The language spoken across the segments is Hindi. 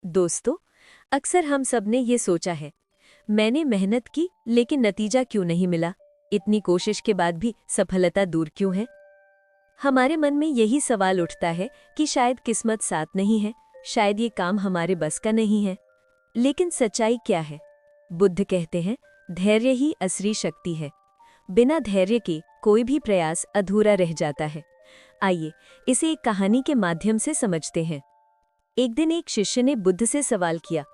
दोस्तों, अक्सर हम सब ने ये सोचा है, मैंने मेहनत की लेकिन नतीजा क्यों नहीं मिला? इतनी कोशिश के बाद भी सफलता दूर क्यों है? हमारे मन में यही सवाल उठता है कि शायद किस्मत साथ नहीं है, शायद ये काम हमारे बस का नहीं है। लेकिन सच्चाई क्या है? बुद्ध कहते हैं, धैर्य ही असली शक्ति है। बिना धैर्य के कोई भी प्रयास अधूरा रह जाता है। आइए, इसे एक कहानी के माध्यम से समझते हैं। एक दिन एक शिष्य ने बुद्ध से सवाल किया,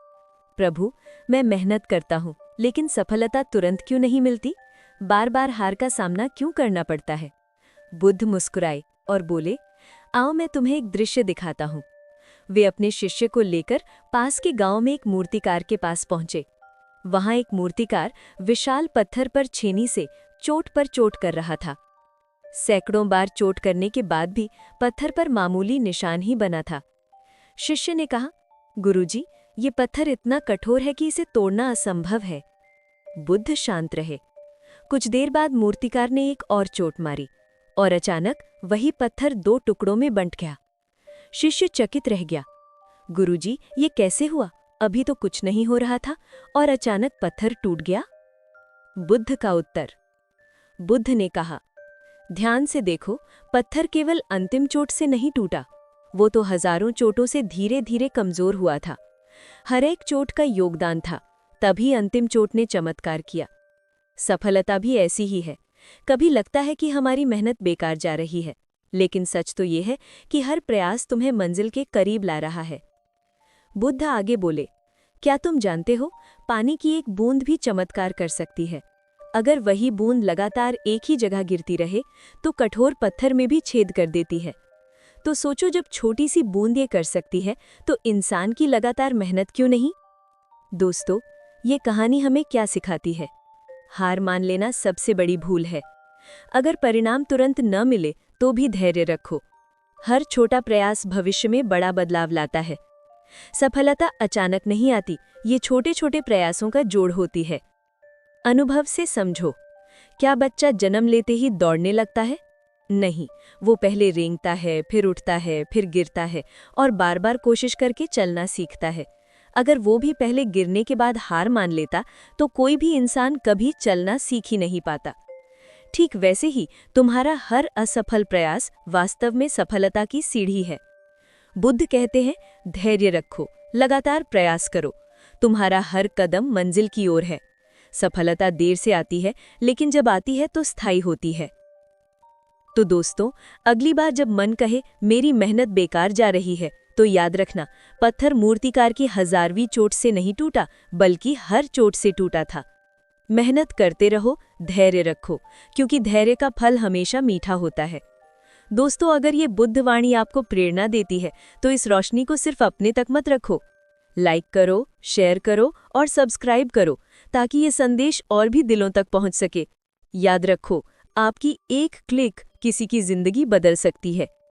प्रभु, मैं मेहनत करता हूँ लेकिन सफलता तुरंत क्यों नहीं मिलती? बार बार हार का सामना क्यों करना पड़ता है? बुद्ध मुस्कुराए और बोले, आओ मैं तुम्हें एक दृश्य दिखाता हूँ। वे अपने शिष्य को लेकर पास के गांव में एक मूर्तिकार के पास पहुंचे। वहां एक मूर्तिकार विशाल पत्थर पर छेनी से चोट पर चोट कर रहा था। सैकड़ों बार चोट करने के बाद भी पत्थर पर मामूली निशान ही बना था। शिष्य ने कहा, गुरुजी, ये पत्थर इतना कठोर है कि इसे तोड़ना असंभव है। बुद्ध शांत रहे। कुछ देर बाद मूर्तिकार ने एक और चोट मारी और अचानक वही पत्थर 2 टुकड़ों में बंट गया। शिष्य चकित रह गया। गुरुजी, ये कैसे हुआ? अभी तो कुछ नहीं हो रहा था और अचानक पत्थर टूट गया। बुद्ध का उत्तर। बुद्ध ने कहा, ध्यान से देखो, पत्थर केवल अंतिम चोट से नहीं टूटा, वो तो हजारों चोटों से धीरे धीरे कमजोर हुआ था। हर एक चोट का योगदान था, तभी अंतिम चोट ने चमत्कार किया। सफलता भी ऐसी ही है। कभी लगता है कि हमारी मेहनत बेकार जा रही है, लेकिन सच तो ये है कि हर प्रयास तुम्हें मंजिल के करीब ला रहा है। बुद्ध आगे बोले, क्या तुम जानते हो, पानी की एक बूंद भी चमत्कार कर सकती है। अगर वही बूंद लगातार एक ही जगह गिरती रहे तो कठोर पत्थर में भी छेद कर देती है। तो सोचो, जब छोटी सी बूंद ये कर सकती है तो इंसान की लगातार मेहनत क्यों नहीं? दोस्तों, ये कहानी हमें क्या सिखाती है? हार मान लेना सबसे बड़ी भूल है। अगर परिणाम तुरंत न मिले तो भी धैर्य रखो। हर छोटा प्रयास भविष्य में बड़ा बदलाव लाता है। सफलता अचानक नहीं आती, ये छोटे छोटे प्रयासों का जोड़ होती है। अनुभव से समझो, क्या बच्चा जन्म लेते ही दौड़ने लगता है? नहीं, वो पहले रेंगता है, फिर उठता है, फिर गिरता है और बार बार कोशिश करके चलना सीखता है। अगर वो भी पहले गिरने के बाद हार मान लेता तो कोई भी इंसान कभी चलना सीख ही नहीं पाता। ठीक वैसे ही तुम्हारा हर असफल प्रयास वास्तव में सफलता की सीढ़ी है। बुद्ध कहते हैं, धैर्य रखो, लगातार प्रयास करो, तुम्हारा हर कदम मंजिल की ओर है। सफलता देर से आती है, लेकिन जब आती है तो स्थायी होती है। तो दोस्तों, अगली बार जब मन कहे मेरी मेहनत बेकार जा रही है, तो याद रखना, पत्थर मूर्तिकार की 1000वीं चोट से नहीं टूटा, बल्कि हर चोट से टूटा था। मेहनत करते रहो, धैर्य रखो, क्योंकि धैर्य का फल हमेशा मीठा होता है। दोस्तों, अगर ये बुद्धवाणी आपको प्रेरणा देती है तो इस रोशनी को सिर्फ अपने तक मत रखो। लाइक करो, शेयर करो और सब्सक्राइब करो, ताकि ये संदेश और भी दिलों तक पहुंच सके। याद रखो, आपकी एक क्लिक किसी की जिंदगी बदल सकती है।